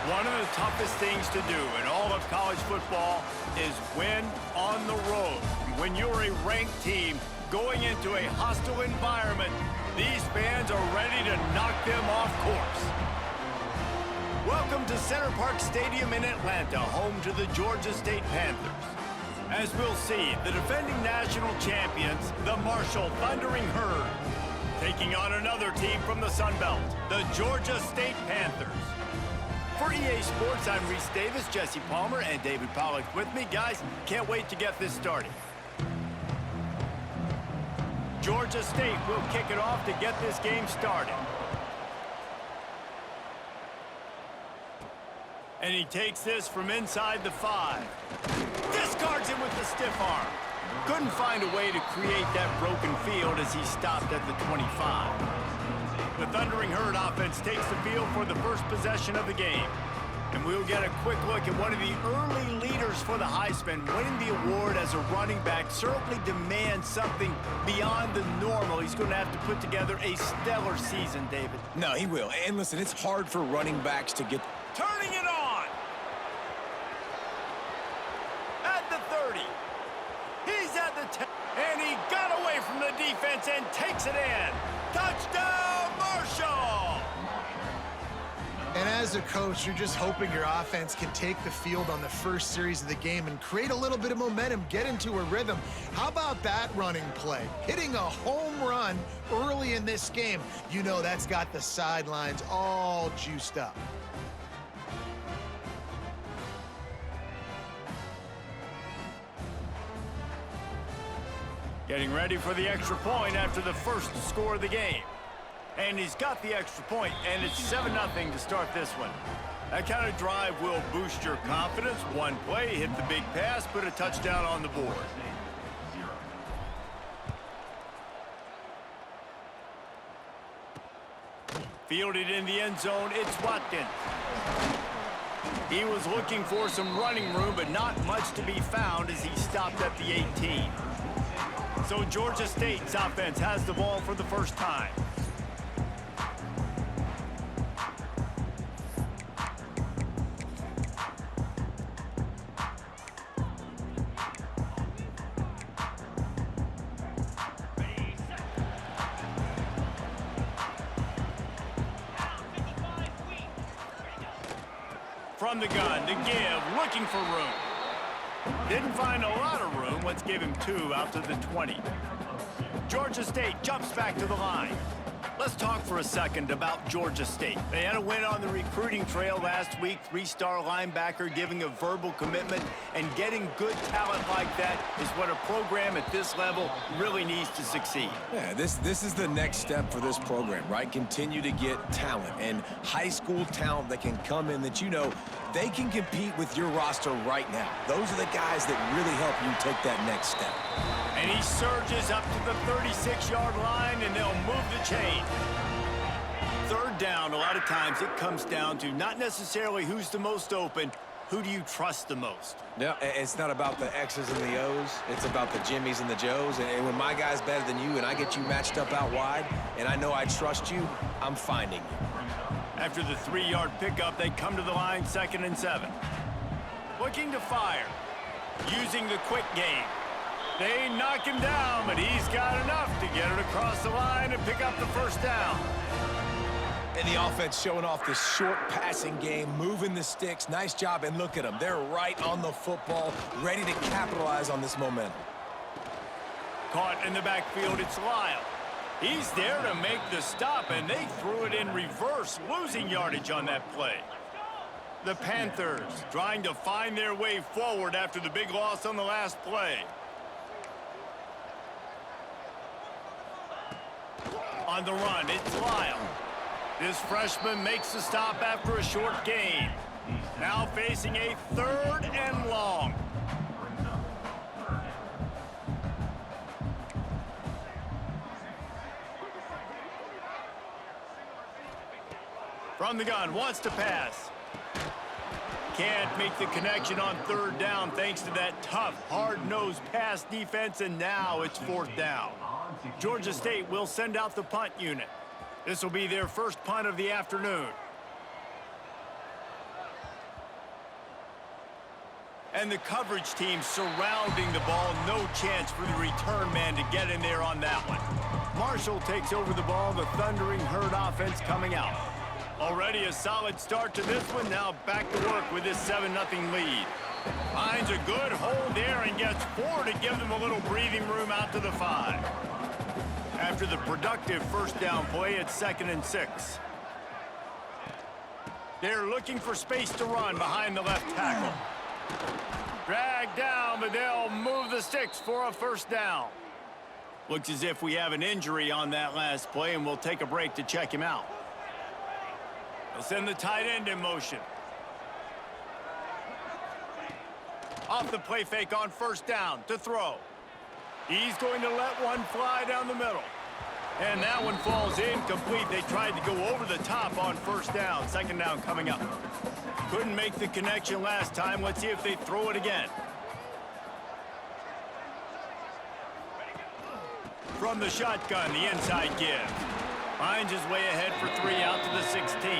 One of the toughest things to do in all of college football is win on the road. When you're a ranked team going into a hostile environment, these fans are ready to knock them off course. Welcome to Center Parc Stadium in Atlanta, home to the Georgia State Panthers. As we'll see, the defending national champions, the Marshall Thundering Herd, taking on another team from the Sun Belt, the Georgia State Panthers. For EA Sports, I'm Reese Davis, Jesse Palmer, and David Pollack with me. Guys, can't wait to get this started. Georgia State will kick it off to get this game started. And he takes this from inside the 5. Discards him with the stiff arm. Couldn't find a way to create that broken field as he stopped at the 25. The Thundering Herd offense takes the field for the first possession of the game. And we'll get a quick look at one of the early leaders for the Heisman. Winning the award as a running back certainly demands something beyond the normal. He's going to have to put together a stellar season, David. No, he will. And listen, it's hard for running backs to get... Turning it on! At the 30. He's at the 10. And he got away from the defense and takes it in. Touchdown, Marshall! And as a coach, you're just hoping your offense can take the field on the first series of the game and create a little bit of momentum, get into a rhythm. How about that running play? Hitting a home run early in this game. You know that's got the sidelines all juiced up. Getting ready for the extra point after the first score of the game. And he's got the extra point, and it's 7-0 to start this one. That kind of drive will boost your confidence. One play, hit the big pass, put a touchdown on the board. Fielded in the end zone, it's Watkins. He was looking for some running room, but not much to be found as he stopped at the 18. So Georgia State's offense has the ball for the first time. From the gun, to give, looking for room. Didn't find a lot of room. Let's give him 2 out to the 20. Georgia State jumps back to the line. Let's talk for a second about Georgia State. They had a win on the recruiting trail last week. 3-star linebacker giving a verbal commitment, and getting good talent like that is what a program at this level really needs to succeed. Yeah, this is the next step for this program, right? Continue to get talent and high school talent that can come in that you know they can compete with your roster right now. Those are the guys that really help you take that next step. And he surges up to the 36-yard line, and they'll move the chain. Third down, a lot of times it comes down to not necessarily who's the most open, who do you trust the most? No, it's not about the X's and the O's. It's about the Jimmys and the Joes. And when my guy's better than you and I get you matched up out wide and I know I trust you, I'm finding you. After the 3-yard pickup, they come to the line, 2nd and 7. Looking to fire. Using the quick game. They knock him down, but he's got enough to get it across the line and pick up the first down. And the offense showing off this short passing game, moving the sticks. Nice job, and look at them. They're right on the football, ready to capitalize on this momentum. Caught in the backfield, it's Lyle. He's there to make the stop, and they threw it in reverse, losing yardage on that play. The Panthers trying to find their way forward after the big loss on the last play. On the run, it's Lyle. This freshman makes the stop after a short gain. Now facing a 3rd and long. From the gun, wants to pass. Can't make the connection on 3rd down thanks to that tough, hard-nosed pass defense, and now it's 4th down. Georgia State will send out the punt unit. This will be their first punt of the afternoon. And the coverage team surrounding the ball. No chance for the return man to get in there on that one. Marshall takes over the ball. The Thundering Herd offense coming out. Already a solid start to this one. Now back to work with this 7-0 lead. Finds a good hold there and gets 4 to give them a little breathing room out to the 5. After the productive first down play, it's 2nd and 6. They're looking for space to run behind the left tackle. Dragged down, but they'll move the sticks for a first down. Looks as if we have an injury on that last play, and we'll take a break to check him out. They'll send the tight end in motion. Off the play fake on first down to throw. He's going to let one fly down the middle. And that one falls incomplete. They tried to go over the top on first down. 2nd down coming up. Couldn't make the connection last time. Let's see if they throw it again. From the shotgun, the inside give. Finds his way ahead for 3 out to the 16.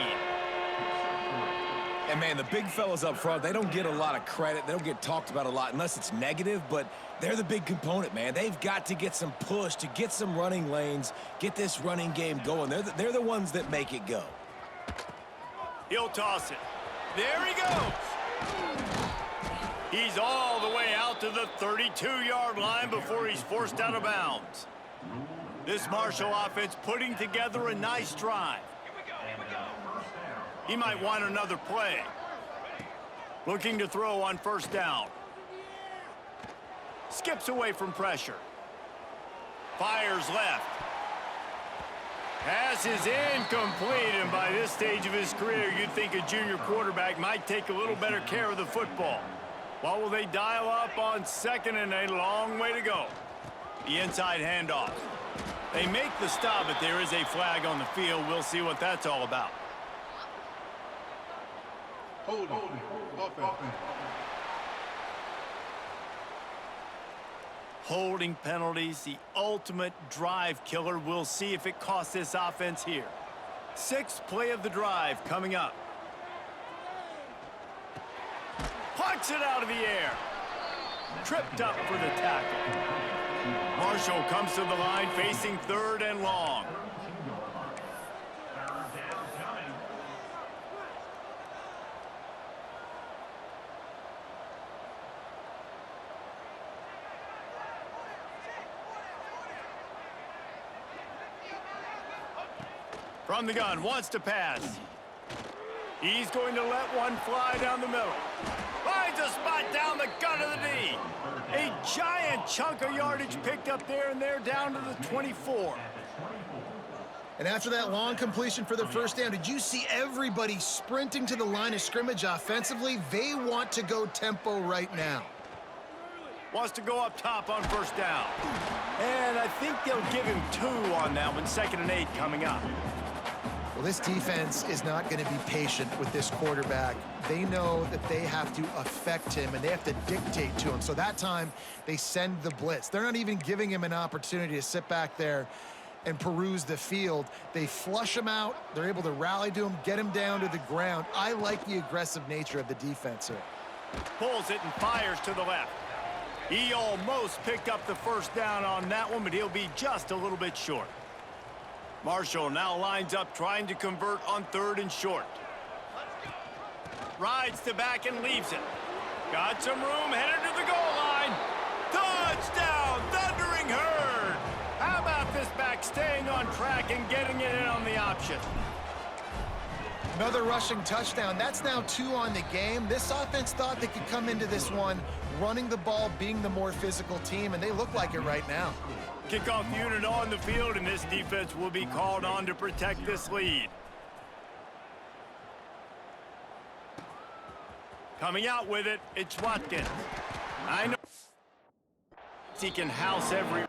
And, man, the big fellas up front, they don't get a lot of credit. They don't get talked about a lot unless it's negative, but they're the big component, man. They've got to get some push, to get some running lanes, get this running game going. They're the ones that make it go. He'll toss it. There he goes. He's all the way out to the 32-yard line before he's forced out of bounds. This Marshall offense putting together a nice drive. He might want another play. Looking to throw on first down. Skips away from pressure. Fires left. Pass is incomplete, and by this stage of his career, you'd think a junior quarterback might take a little better care of the football. What will they dial up on 2nd and a long way to go? The inside handoff. They make the stop, but there is a flag on the field. We'll see what that's all about. Holding penalties, the ultimate drive killer. We'll see if it costs this offense here. 6th play of the drive coming up. Pucks it out of the air. Tripped up for the tackle. Marshall comes to the line facing 3rd and long. From the gun, wants to pass. He's going to let one fly down the middle. Finds a spot down the gut of the knee. A giant chunk of yardage picked up there, and they're down to the 24. And after that long completion for the first down, did you see everybody sprinting to the line of scrimmage offensively? They want to go tempo right now. Wants to go up top on first down. And I think they'll give him 2 on that one. 2nd and 8 coming up. Well, this defense is not going to be patient with this quarterback. They know that they have to affect him, and they have to dictate to him. So that time, they send the blitz. They're not even giving him an opportunity to sit back there and peruse the field. They flush him out. They're able to rally to him, get him down to the ground. I like the aggressive nature of the defense here. Pulls it and fires to the left. He almost picked up the first down on that one, but he'll be just a little bit short. Marshall now lines up trying to convert on 3rd and short. Rides to back and leaves it. Got some room, headed to the goal line. Touchdown, Thundering Herd! How about this back staying on track and getting it in on the option? Another rushing touchdown. That's now 2 on the game. This offense thought they could come into this one running the ball, being the more physical team, and they look like it right now. Kickoff unit on the field, and this defense will be called on to protect this lead. Coming out with it, it's Watkins. I know he can house every...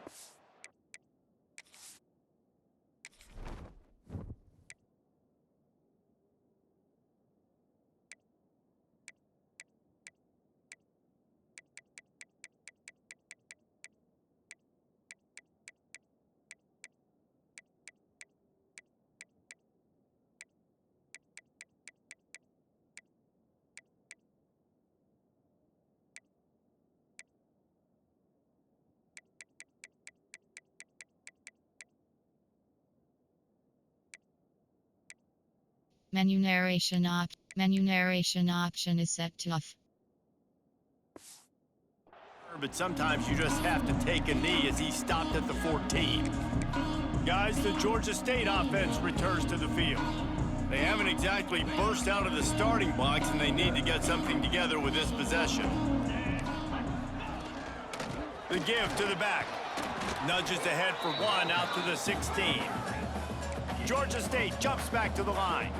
Menu narration option is set to off. But sometimes you just have to take a knee as he stopped at the 14. Guys, the Georgia State offense returns to the field. They haven't exactly burst out of the starting blocks, and they need to get something together with this possession. The give to the back. Nudges ahead for one out to the 16. Georgia State jumps back to the line.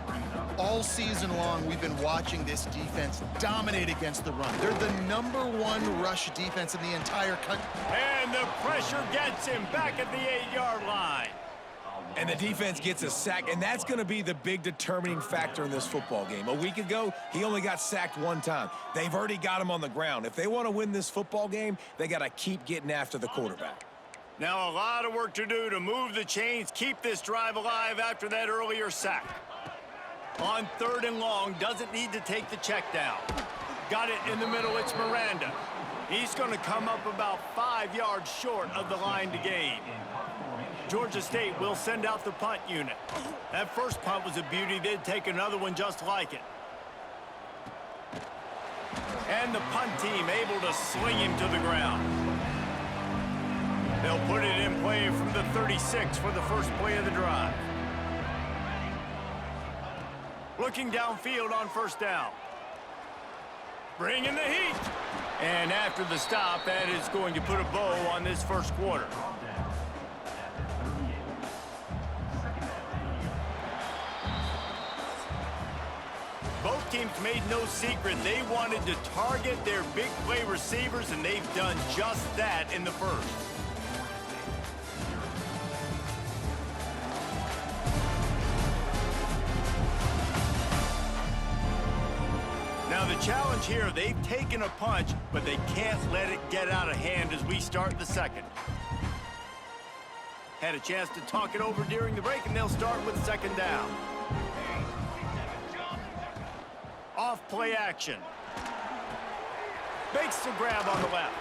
All season long, we've been watching this defense dominate against the run. They're the #1 rush defense in the entire country. And the pressure gets him back at the 8-yard line. And the defense gets a sack, and that's going to be the big determining factor in this football game. A week ago, he only got sacked one time. They've already got him on the ground. If they want to win this football game, they got to keep getting after the quarterback. Now a lot of work to do to move the chains, keep this drive alive after that earlier sack. On 3rd and long, doesn't need to take the check down. Got it in the middle, it's Miranda. He's going to come up about 5 yards short of the line to gain. Georgia State will send out the punt unit. That first punt was a beauty. They'd take another one just like it. And the punt team able to sling him to the ground. They'll put it in play from the 36 for the first play of the drive. Looking downfield on 1st down. Bringing the heat. And after the stop, that is going to put a bow on this first quarter. Both teams made no secret they wanted to target their big play receivers, and they've done just that in the first. Now the challenge here, they've taken a punch, but they can't let it get out of hand as we start the second. Had a chance to talk it over during the break, and they'll start with 2nd down. Off play action. Makes the grab on the left.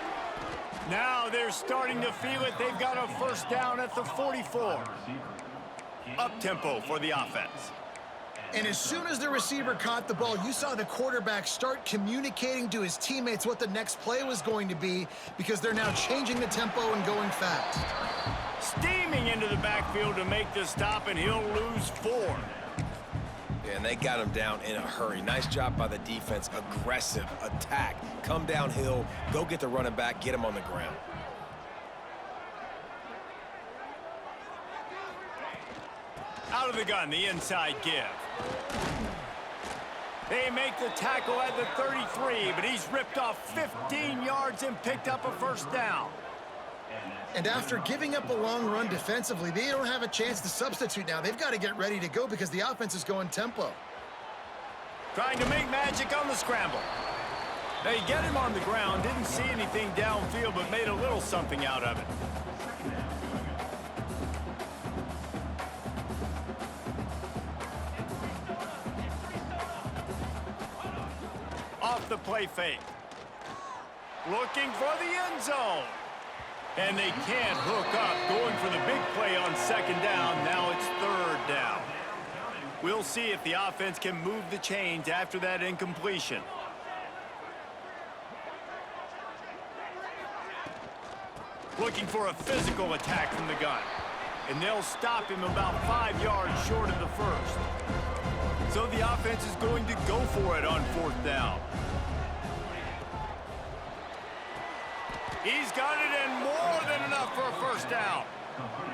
Now they're starting to feel it. They've got a 1st down at the 44. Up tempo for the offense. And as soon as the receiver caught the ball, you saw the quarterback start communicating to his teammates what the next play was going to be, because they're now changing the tempo and going fast. Steaming into the backfield to make the stop, and he'll lose 4. And they got him down in a hurry. Nice job by the defense. Aggressive attack. Come downhill, go get the running back, get him on the ground. Out of the gun, the inside give. They make the tackle at the 33, but he's ripped off 15 yards and picked up a 1st down. And after giving up a long run defensively, they don't have a chance to substitute now. They've got to get ready to go because the offense is going tempo. Trying to make magic on the scramble. They get him on the ground, didn't see anything downfield, but made a little something out of it. Off the play fake. Looking for the end zone. And they can't hook up, going for the big play on 2nd down. Now it's 3rd down. We'll see if the offense can move the chains after that incompletion. Looking for a physical attack from the gun. And they'll stop him about 5 yards short of the 1st. So the offense is going to go for it on 4th down. He's got it, and more than enough for a 1st down.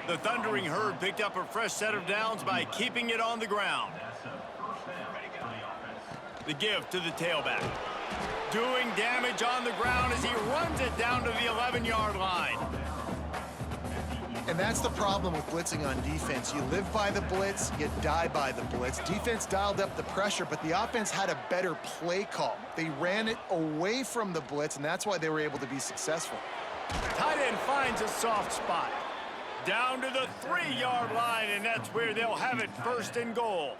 The Thundering Herd picked up a fresh set of downs by keeping it on the ground. The give to the tailback. Doing damage on the ground as he runs it down to the 11-yard line. And that's the problem with blitzing on defense. You live by the blitz, you die by the blitz. Defense dialed up the pressure, but the offense had a better play call. They ran it away from the blitz, and that's why they were able to be successful. Tight end finds a soft spot. Down to the 3-yard line, and that's where they'll have it 1st and goal.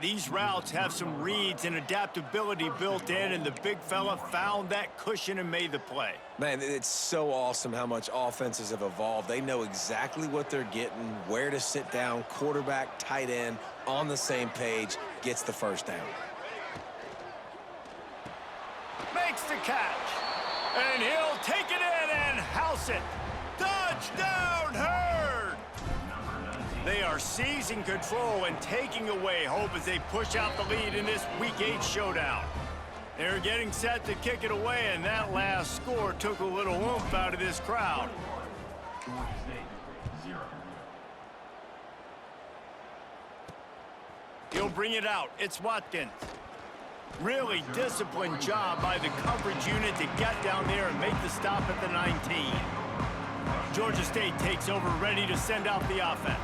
These routes have some reads and adaptability built in, and the big fella found that cushion and made the play. Man, it's so awesome how much offenses have evolved. They know exactly what they're getting, where to sit down, quarterback, tight end, on the same page, gets the first down. Makes the catch, and he'll take it in and house it. Touchdown, Herd! They are seizing control and taking away hope as they push out the lead in this Week 8 showdown. They're getting set to kick it away, and that last score took a little oomph out of this crowd. He'll bring it out. It's Watkins. Really disciplined job by the coverage unit to get down there and make the stop at the 19. Georgia State takes over, ready to send out the offense.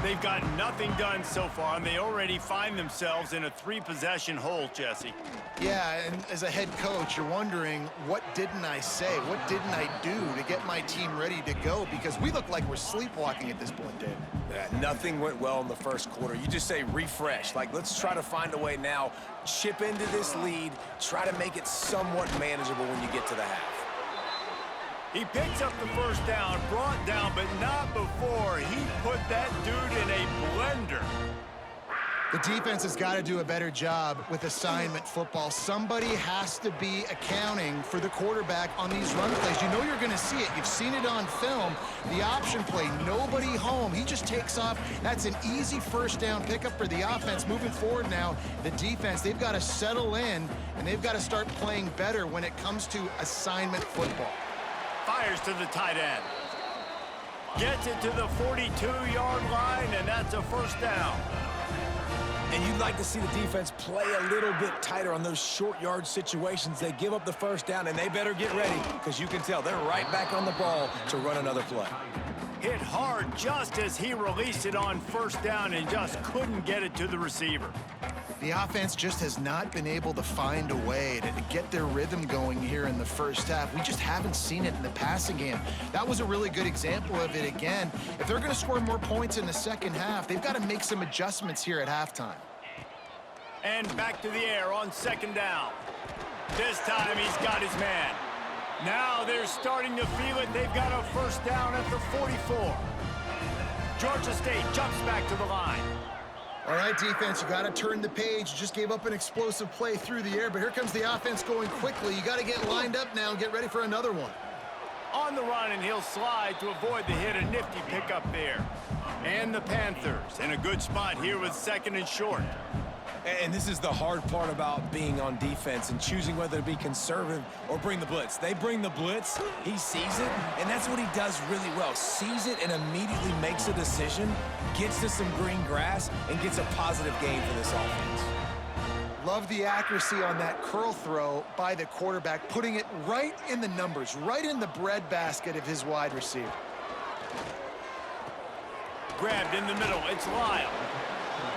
They've got nothing done so far, and they already find themselves in a 3-possession hole, Jesse. Yeah, and as a head coach, you're wondering, what didn't I say? What didn't I do to get my team ready to go? Because we look like we're sleepwalking at this point, Dave. Yeah, nothing went well in the first quarter. You just say refresh. Like, let's try to find a way now, chip into this lead, try to make it somewhat manageable when you get to the half. He picks up the first down, brought down, but not before he put that dude in a blender. The defense has got to do a better job with assignment football. Somebody has to be accounting for the quarterback on these run plays. You know you're going to see it. You've seen it on film. The option play, nobody home. He just takes off. That's an easy first down pickup for the offense. Moving forward now, the defense, they've got to settle in, and they've got to start playing better when it comes to assignment football. Fires to the tight end. Gets it to the 42-yard line, and that's a first down. And you'd like to see the defense play a little bit tighter on those short yard situations. They give up the first down, and they better get ready, because you can tell they're right back on the ball to run another play. Hit hard just as he released it on first down and just couldn't get it to the receiver. The offense just has not been able to find a way to get their rhythm going here in the first half. We just haven't seen it in the passing game. That was a really good example of it again. If they're going to score more points in the second half, they've got to make some adjustments here at halftime. And back to the air on second down. This time he's got his man. Now they're starting to feel it. They've got a first down at the 44. Georgia State jumps back to the line. All right, defense, you got to turn the page. You just gave up an explosive play through the air, but here comes the offense going quickly. You got to get lined up now and get ready for another one. On the run, and he'll slide to avoid the hit. A nifty pickup there. And the Panthers in a good spot here with second and short. And this is the hard part about being on defense and choosing whether to be conservative or bring the blitz. They bring the blitz, he sees it, and that's what he does really well. Sees it and immediately makes a decision, gets to some green grass, and gets a positive gain for this offense. Love the accuracy on that curl throw by the quarterback, putting it right in the numbers, right in the breadbasket of his wide receiver. Grabbed in the middle, it's Lyle.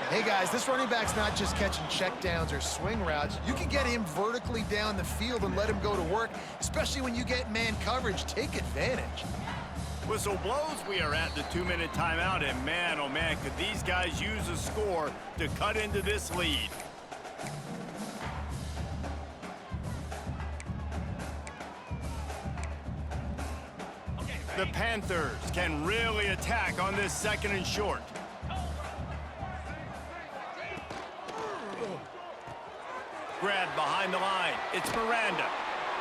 Hey guys, this running back's not just catching checkdowns or swing routes. You can get him vertically down the field and let him go to work, especially when you get man coverage. Take advantage. Whistle blows. We are at the 2-minute timeout, and man, oh man, could these guys use a score to cut into this lead. The Panthers can really attack on this second and short. Grabbed behind the line. It's Miranda.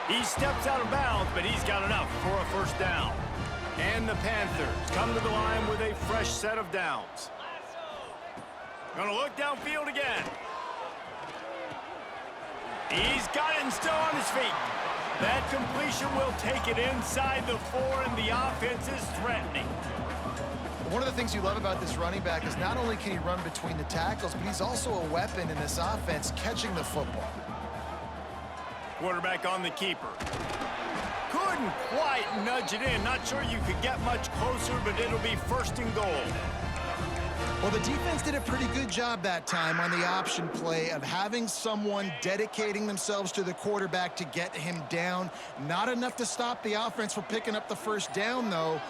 He steps out of bounds, but he's got enough for a first down. And the Panthers come to the line with a fresh set of downs. Gonna look downfield again. He's got it and still on his feet. That completion will take it inside the 4, and the offense is threatening. One of the things you love about this running back is not only can he run between the tackles, but he's also a weapon in this offense, catching the football. Quarterback on the keeper. Couldn't quite nudge it in. Not sure you could get much closer, but it'll be first and goal. Well, the defense did a pretty good job that time on the option play of having someone dedicating themselves to the quarterback to get him down. Not enough to stop the offense from picking up the first down, though.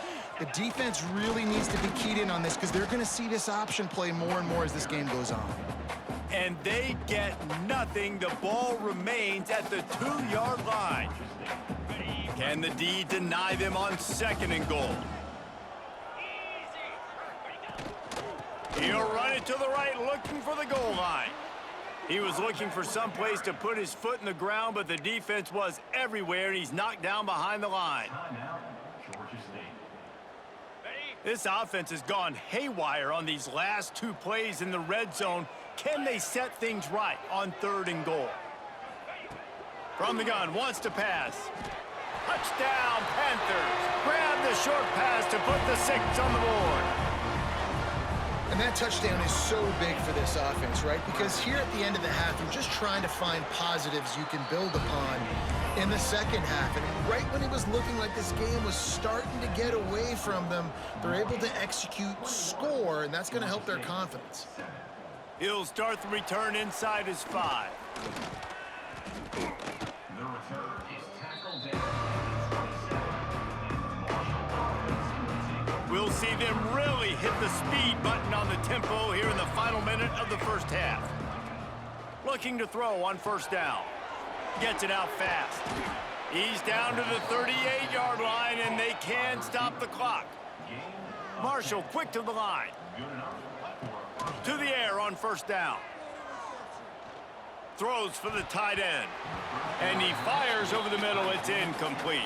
The defense really needs to be keyed in on this because they're going to see this option play more and more as this game goes on. and they get nothing. The ball remains at the 2-yard line. Can the D deny them on 2nd and goal? He'll run it to the right, looking for the goal line. He was looking for some place to put his foot in the ground, but the defense was everywhere, and he's knocked down behind the line. This offense has gone haywire on these last 2 plays in the red zone. Can they set things right on 3rd and goal? From the gun, wants to pass. Touchdown, Panthers. Grab the short pass to put the 6 on the board. And that touchdown is so big for this offense, right? Because here at the end of the half, you're just trying to find positives you can build upon in the second half. And right when it was looking like this game was starting to get away from them, they're able to execute, score, and that's going to help their confidence. He'll start the return inside his 5. We'll see them really hit the speed button on the tempo here in the final minute of the first half. Looking to throw on 1st down. Gets it out fast. He's down to the 38-yard line, and they can stop the clock. Marshall quick to the line. To the air on 1st down. Throws for the tight end. And he fires over the middle. It's incomplete.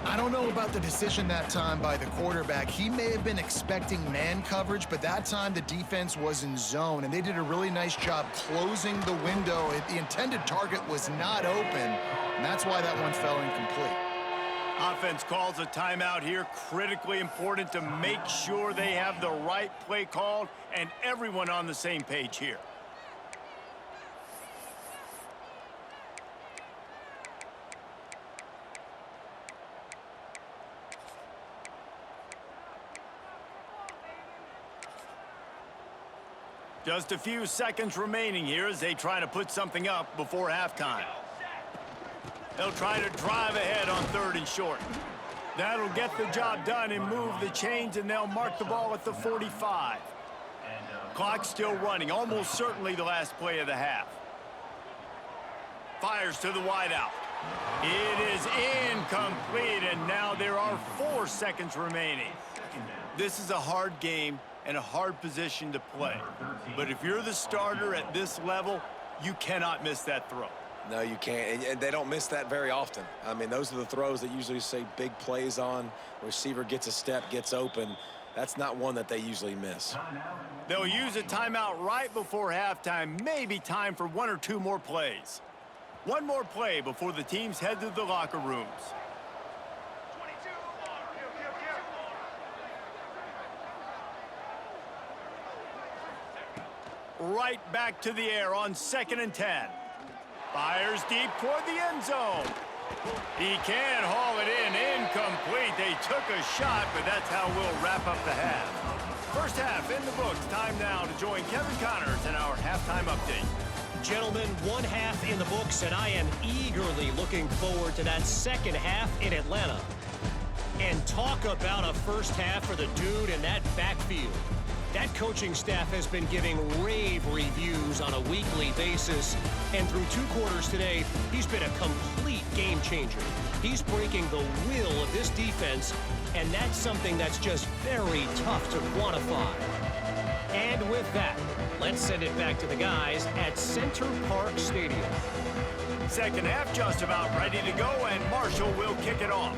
I don't know about the decision that time by the quarterback. He may have been expecting man coverage, but that time the defense was in zone, and they did a really nice job closing the window. The intended target was not open, and that's why that one fell incomplete. Offense calls a timeout here. Critically important to make sure they have the right play called and everyone on the same page here. Just a few seconds remaining here as they try to put something up before halftime. They'll try to drive ahead on 3rd and short. That'll get the job done and move the chains, and they'll mark the ball at the 45. Clock still running, almost certainly the last play of the half. Fires to the wideout. It is incomplete, and now there are 4 seconds remaining. This is a hard game and a hard position to play. But if you're the starter at this level, you cannot miss that throw. No, you can't, and they don't miss that very often. I mean, those are the throws that usually say big plays on. The receiver gets a step, gets open. That's not one that they usually miss. They'll use a timeout right before halftime. Maybe time for 1 or 2 more plays. One more play before the teams head to the locker rooms. Right back to the air on 2nd and 10. Fires deep toward the end zone. He can haul it in. Incomplete. They took a shot, but that's how we'll wrap up the half. First half in the books. Time now to join Kevin Connors in our halftime update. Gentlemen, 1 half in the books, and I am eagerly looking forward to that second half in Atlanta. And talk about a first half for the dude in that backfield. That coaching staff has been giving rave reviews on a weekly basis, and through 2 quarters today, he's been a complete game changer. He's breaking the will of this defense, and that's something that's just very tough to quantify. And with that, let's send it back to the guys at Center Park Stadium. Second half just about ready to go, and Marshall will kick it off.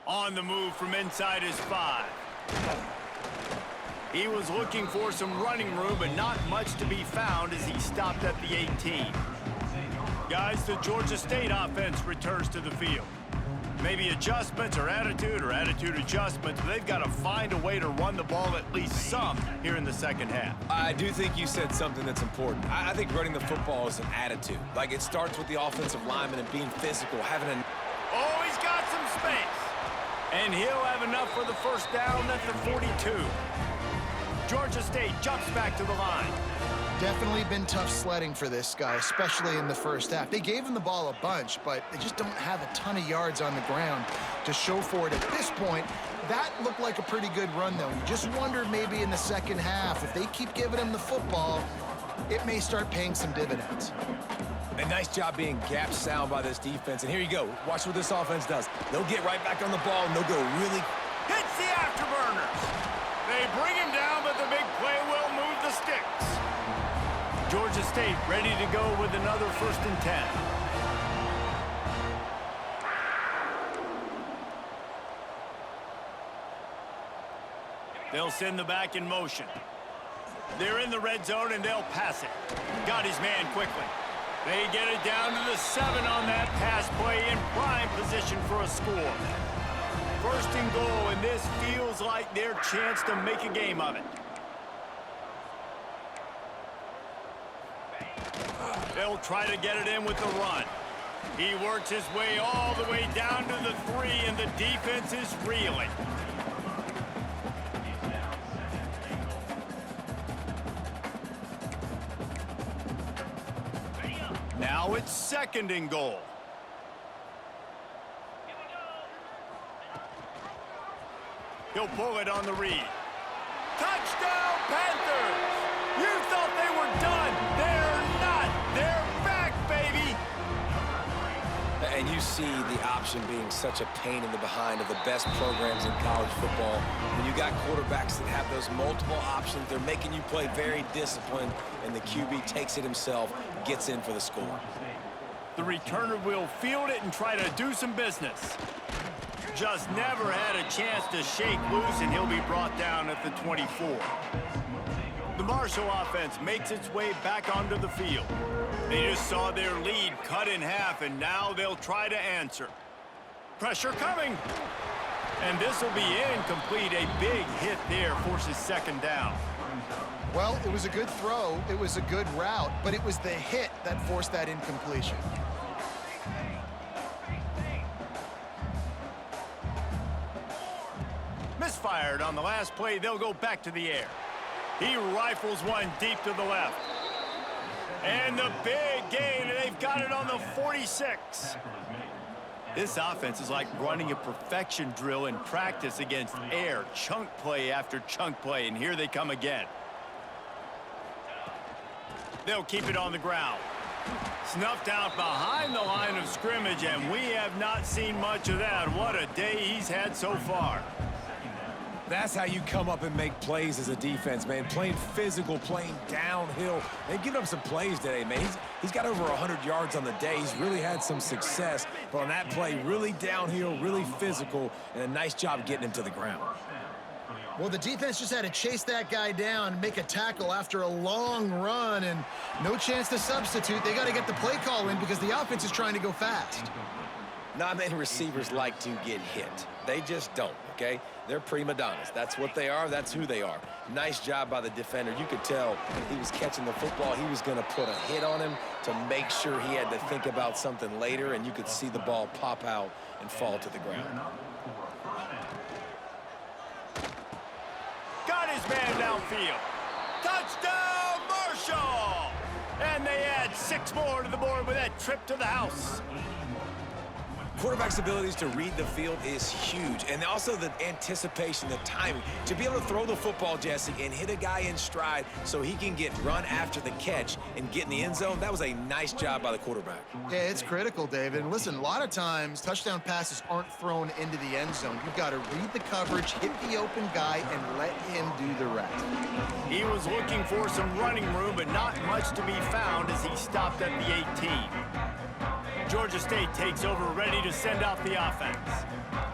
On the move from inside his 5. He was looking for some running room, but not much to be found as he stopped at the 18. Guys, the Georgia State offense returns to the field. Maybe adjustments or attitude adjustments, but they've got to find a way to run the ball at least some here in the second half. I do think you said something that's important. I think running the football is an attitude. Like, it starts with the offensive lineman and being physical, having an... Oh, he's got some space. And he'll have enough for the first down at the 42. Georgia State jumps back to the line. Definitely been tough sledding for this guy, especially in the first half. They gave him the ball a bunch, but they just don't have a ton of yards on the ground to show for it at this point. That looked like a pretty good run, though. You just wonder maybe in the second half, if they keep giving him the football, it may start paying some dividends. A nice job being gap sound by this defense. And here you go. Watch what this offense does. They'll get right back on the ball, and they'll go really... Hits the afterburners. They bring him down, but the big play will move the sticks. Georgia State ready to go with another 1st and 10. They'll send the back in motion. They're in the red zone, and they'll pass it. Got his man quickly. They get it down to the 7 on that pass play in prime position for a score. 1st and goal, and this feels like their chance to make a game of it. They'll try to get it in with the run. He works his way all the way down to the 3, and the defense is reeling. Now it's 2nd and goal. He'll pull it on the read. Touchdown, Panthers! You thought they were done. They're not. They're back, baby. And you see the option being such a pain in the behind of the best programs in college football. When you got quarterbacks that have those multiple options, they're making you play very disciplined, and the QB takes it himself, gets in for the score. The returner will field it and try to do some business. Just never had a chance to shake loose, and he'll be brought down at the 24. The Marshall offense makes its way back onto the field. They just saw their lead cut in half, and now they'll try to answer. Pressure coming. And this will be incomplete. A big hit there forces 2nd down. Well, it was a good throw. It was a good route, but it was the hit that forced that incompletion. Misfired on the last play. They'll go back to the air. He rifles one deep to the left. And the big gain, and they've got it on the 46. This offense is like running a perfection drill in practice against air. Chunk play after chunk play, and here they come again. They'll keep it on the ground. Snuffed out behind the line of scrimmage, and we have not seen much of that. What a day he's had so far. That's how you come up and make plays as a defense, man. Playing physical, playing downhill. They've given up some plays today, man. He's got over 100 yards on the day. He's really had some success. But on that play, really downhill, really physical, and a nice job getting him to the ground. Well, the defense just had to chase that guy down and make a tackle after a long run, and no chance to substitute. They got to get the play call in because the offense is trying to go fast. Not many receivers like to get hit. They just don't, okay? They're prima donnas. That's what they are. That's who they are. Nice job by the defender. You could tell he was catching the football. He was going to put a hit on him to make sure he had to think about something later, and you could see the ball pop out and fall to the ground. Got his man downfield. Touchdown, Marshall! And they add 6 more to the board with that trip to the house. Quarterback's abilities to read the field is huge, and also the anticipation, the timing. To be able to throw the football, Jesse, and hit a guy in stride so he can get run after the catch and get in the end zone, that was a nice job by the quarterback. Yeah, it's critical, David. And listen, a lot of times touchdown passes aren't thrown into the end zone. You've got to read the coverage, hit the open guy, and let him do the rest. He was looking for some running room, but not much to be found as he stopped at the 18. Georgia State takes over, ready to send out the offense.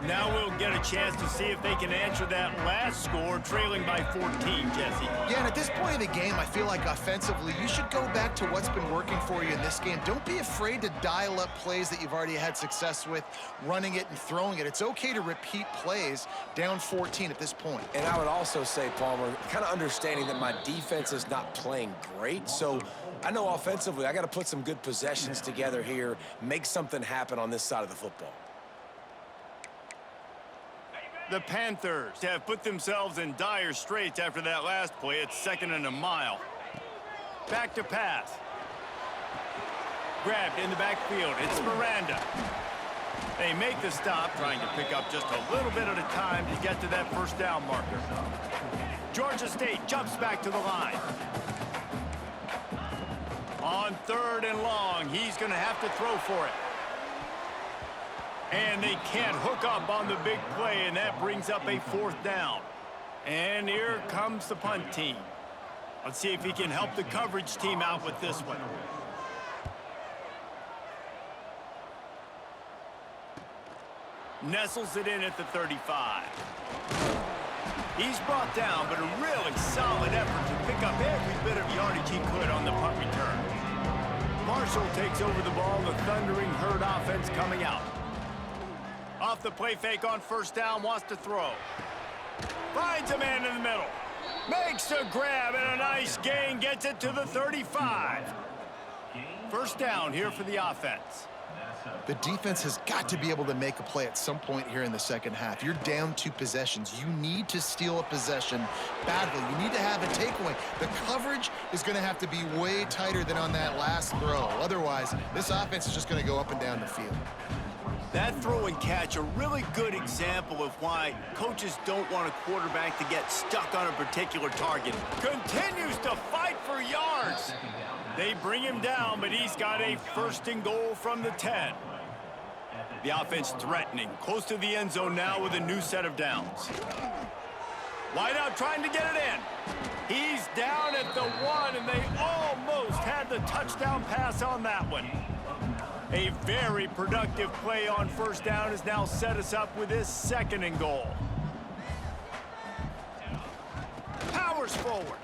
Now we'll get a chance to see if they can answer that last score, trailing by 14, Jesse. Yeah, and at this point of the game, I feel like offensively, you should go back to what's been working for you in this game. Don't be afraid to dial up plays that you've already had success with, running it and throwing it. It's okay to repeat plays down 14 at this point. And I would also say, Palmer, kind of understanding that my defense is not playing great, so I know offensively I got to put some good possessions together here, make something happen on this side of the football. The Panthers have put themselves in dire straits after that last play. It's 2nd and a mile. Back to pass. Grabbed in the backfield. It's Miranda. They make the stop, trying to pick up just a little bit at a time to get to that first down marker. Georgia State jumps back to the line. On 3rd and long, he's going to have to throw for it. And they can't hook up on the big play, and that brings up a 4th down. And here comes the punt team. Let's see if he can help the coverage team out with this one. Nestles it in at the 35. He's brought down, but a really solid effort to pick up every bit of yardage he could on the punt return. Marshall takes over the ball, the Thundering Herd offense coming out. Off the play fake on 1st down, wants to throw. Finds a man in the middle. Makes a grab and a nice gain, gets it to the 35. 1st down here for the offense. The defense has got to be able to make a play at some point here in the second half. You're down 2 possessions. You need to steal a possession badly. You need to have a takeaway. The coverage is going to have to be way tighter than on that last throw. Otherwise, this offense is just going to go up and down the field. That throw and catch, a really good example of why coaches don't want a quarterback to get stuck on a particular target. Continues to fight for yards. They bring him down, but he's got a 1st and goal from the 10. The offense threatening, close to the end zone now with a new set of downs. Wide out trying to get it in. He's down at the 1, and they almost had the touchdown pass on that one. A very productive play on 1st down has now set us up with this 2nd and goal. Powers forward.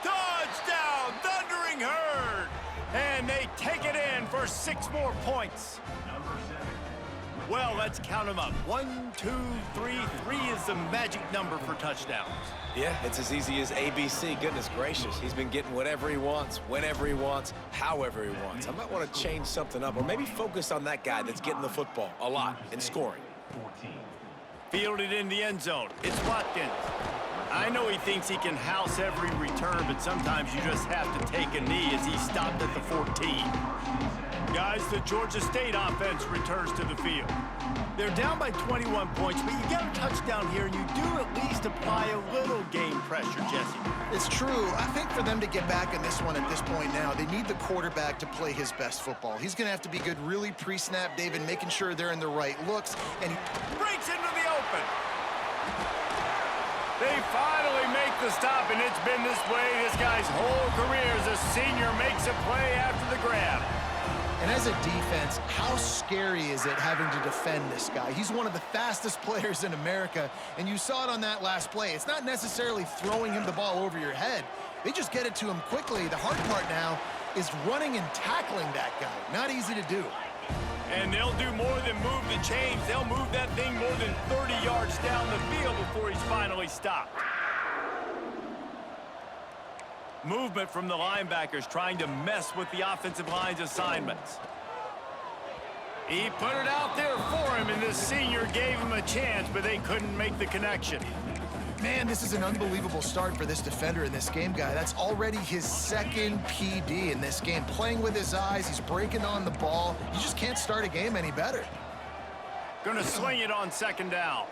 Touchdown, Thundering Herd! And they take it in for 6 more points. Well, let's count them up. 1, 2, 3. 3 is the magic number for touchdowns. Yeah, it's as easy as ABC. Goodness gracious. He's been getting whatever he wants, whenever he wants, however he wants. I might want to change something up or maybe focus on that guy that's getting the football a lot and scoring. Fielded in the end zone. It's Watkins. I know he thinks he can house every return, but sometimes you just have to take a knee as he stopped at the 14. Guys, the Georgia State offense returns to the field. They're down by 21 points, but you get a touchdown here, and you do at least apply a little game pressure, Jesse. It's true. I think for them to get back in this one at this point now, they need the quarterback to play his best football. He's going to have to be good really pre-snap, David, making sure they're in the right looks. And he breaks into the open. They finally make the stop, and it's been this way this guy's whole career as a senior makes a play after the grab. And as a defense, how scary is it having to defend this guy? He's one of the fastest players in America, and you saw it on that last play. It's not necessarily throwing him the ball over your head. They just get it to him quickly. The hard part now is running and tackling that guy. Not easy to do. And they'll do more than move the chains. They'll move that thing more than 30 yards down the field before he's finally stopped. Movement from the linebackers trying to mess with the offensive line's assignments. He put it out there for him, and the senior gave him a chance, but they couldn't make the connection. Man, this is an unbelievable start for this defender in this game, guy. That's already his 2nd PD in this game. Playing with his eyes, he's breaking on the ball. You just can't start a game any better. Gonna swing it on 2nd down.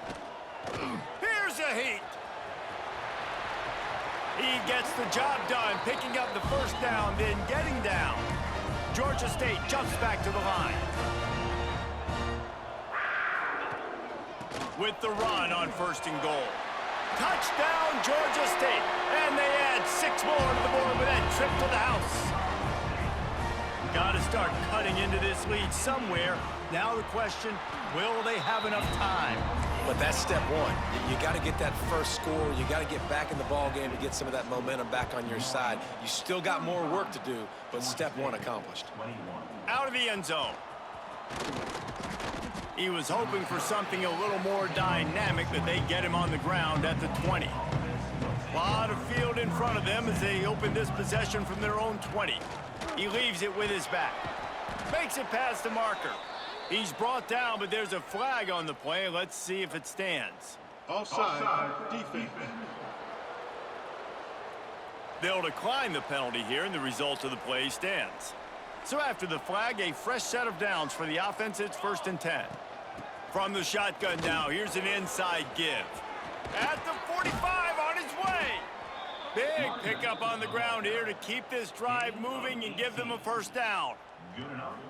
Here's a heat. He gets the job done, picking up the 1st down, then getting down. Georgia State jumps back to the line. With the run on 1st and goal. Touchdown, Georgia State. And they add 6 more to the board with that trip to the house. Got to start cutting into this lead somewhere. Now the question, will they have enough time? But that's step 1. You got to get that first score. You got to get back in the ball game to get some of that momentum back on your side. You still got more work to do, but step 1 accomplished. Out of the end zone. He was hoping for something a little more dynamic, but they get him on the ground at the 20. A lot of field in front of them as they open this possession from their own 20. He leaves it with his back. Makes it past the marker. He's brought down, but there's a flag on the play. Let's see if it stands. Offside, defense. They'll decline the penalty here, and the result of the play stands. So after the flag, a fresh set of downs for the offense. It's 1st and 10. From the shotgun now, here's an inside give. At the 45, on his way. Big pickup on the ground here to keep this drive moving and give them a 1st down.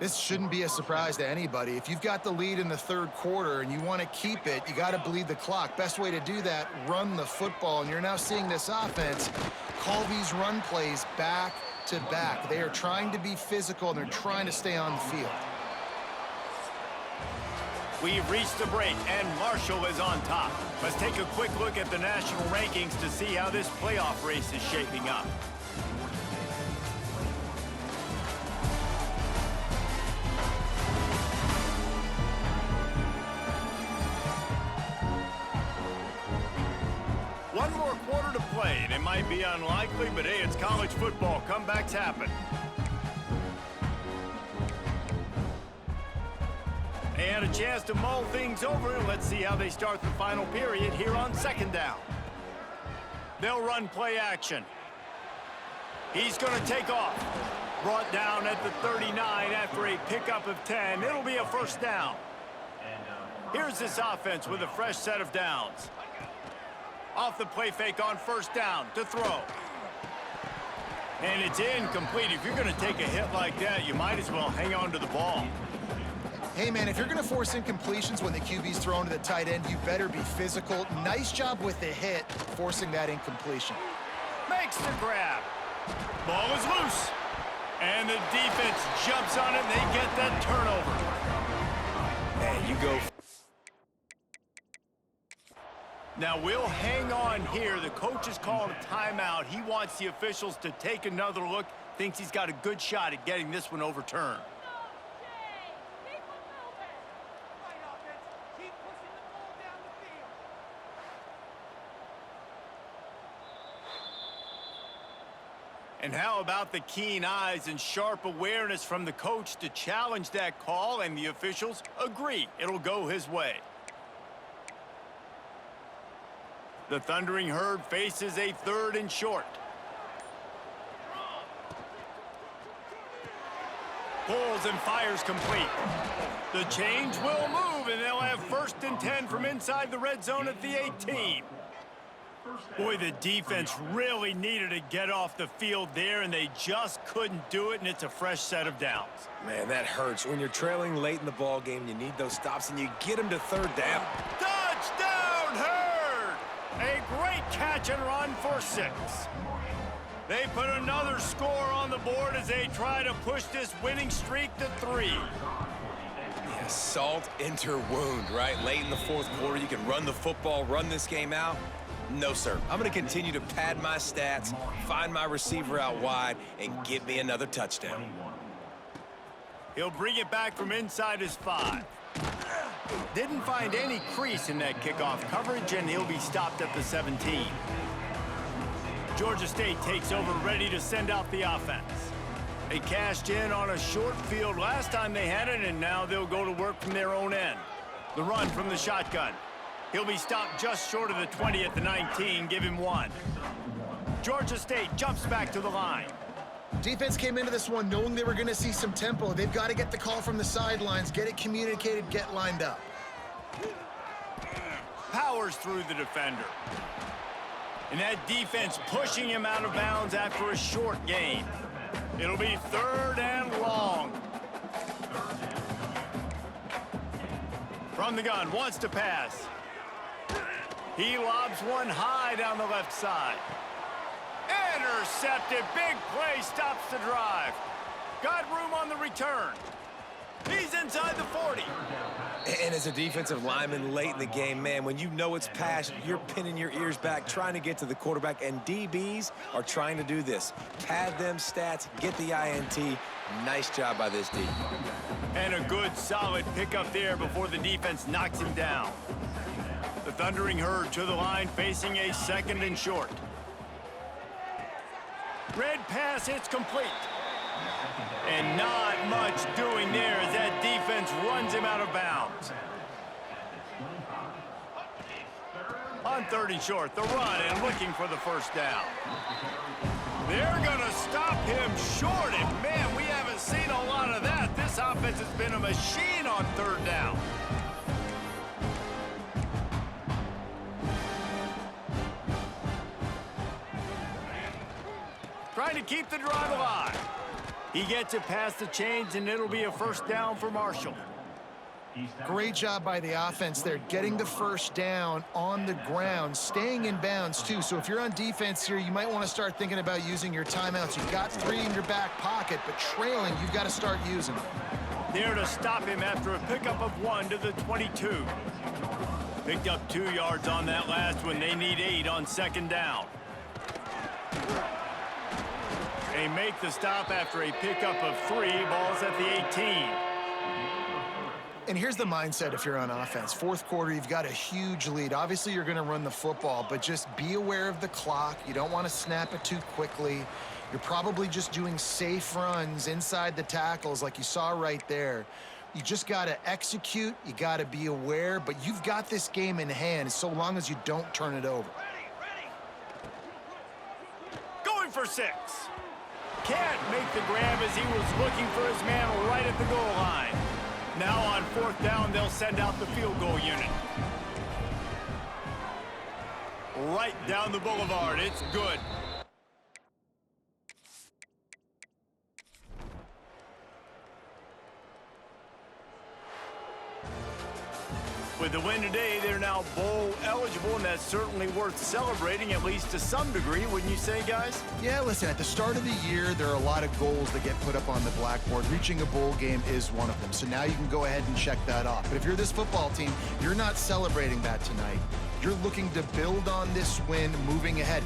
This shouldn't be a surprise to anybody. If you've got the lead in the 3rd quarter and you want to keep it, you got to bleed the clock. Best way to do that, run the football. And you're now seeing this offense call these run plays back to back. They are trying to be physical, and they're trying to stay on the field. We've reached the break, and Marshall is on top. Let's take a quick look at the national rankings to see how this playoff race is shaping up. One more quarter to play, and it might be unlikely, but hey, it's college football. Comebacks happen. And a chance to mull things over. Let's see how they start the final period here on 2nd down. They'll run play action. He's going to take off. Brought down at the 39 after a pickup of 10. It'll be a 1st down. Here's this offense with a fresh set of downs. Off the play fake on 1st down to throw. And it's incomplete. If you're going to take a hit like that, you might as well hang on to the ball. Hey, man, if you're going to force incompletions when the QB's thrown to the tight end, you better be physical. Nice job with the hit, forcing that incompletion. Makes the grab. Ball is loose. And the defense jumps on it, and they get that turnover. And you go. Now, we'll hang on here. The coach has called a timeout. He wants the officials to take another look. Thinks he's got a good shot at getting this one overturned. And how about the keen eyes and sharp awareness from the coach to challenge that call, and the officials agree it'll go his way. The Thundering Herd faces a 3rd and short. Pulls and fires complete. The change will move, and they'll have 1st and 10 from inside the red zone at the 18. Boy, the defense really needed to get off the field there, and they just couldn't do it, and it's a fresh set of downs. Man, that hurts. When you're trailing late in the ball game, you need those stops, and you get them to 3rd down. Touchdown, Herd! A great catch and run for 6. They put another score on the board as they try to push this winning streak to 3. Yeah, salt into wound, right? Late in the 4th quarter, you can run the football, run this game out. No, sir. I'm going to continue to pad my stats, find my receiver out wide, and get me another touchdown. He'll bring it back from inside his 5. Didn't find any crease in that kickoff coverage, and he'll be stopped at the 17. Georgia State takes over, ready to send out the offense. They cashed in on a short field last time they had it, and now they'll go to work from their own end. The run from the shotgun. He'll be stopped just short of the 20 at the 19. Give him 1. Georgia State jumps back to the line. Defense came into this one knowing they were going to see some tempo. They've got to get the call from the sidelines, get it communicated, get lined up. Powers through the defender. And that defense pushing him out of bounds after a short gain. It'll be 3rd and long. From the gun, wants to pass. He lobs one high down the left side. Intercepted. Big play stops the drive. Got room on the return. He's inside the 40. And as a defensive lineman late in the game, man, when you know it's passed, you're pinning your ears back, trying to get to the quarterback, and DBs are trying to do this. Pad them stats, get the INT. Nice job by this D. And a good, solid pickup there before the defense knocks him down. The Thundering Herd to the line, facing a 2nd and short. Red pass, it's complete. And not much doing there as that defense runs him out of bounds. On 3rd and short, the run and looking for the 1st down. They're going to stop him short, and man, we haven't seen a lot of that. This offense has been a machine on third down. Trying to keep the drive alive. He gets it past the chains, and it'll be a first down for Marshall. Great job by the offense there, getting the first down on the ground, staying in bounds, too. So if you're on defense here, you might want to start thinking about using your timeouts. You've got 3 in your back pocket, but trailing, you've got to start using them. There to stop him after a pickup of 1 to the 22. Picked up 2 yards on that last one. They need 8 on second down. They make the stop after a pickup of 3. Ball's at the 18. And here's the mindset if you're on offense. Fourth quarter, you've got a huge lead. Obviously, you're going to run the football, but just be aware of the clock. You don't want to snap it too quickly. You're probably just doing safe runs inside the tackles like you saw right there. You just got to execute. You got to be aware, but you've got this game in hand so long as you don't turn it over. Going for 6. Can't make the grab as he was looking for his man right at the goal line. Now on fourth down, they'll send out the field goal unit. Right down the boulevard. It's good. With the win today, they're now bowl eligible, and that's certainly worth celebrating, at least to some degree, wouldn't you say, guys? Yeah, listen, at the start of the year, there are a lot of goals that get put up on the blackboard. Reaching a bowl game is one of them. So now you can go ahead and check that off. But if you're this football team, you're not celebrating that tonight. You're looking to build on this win moving ahead.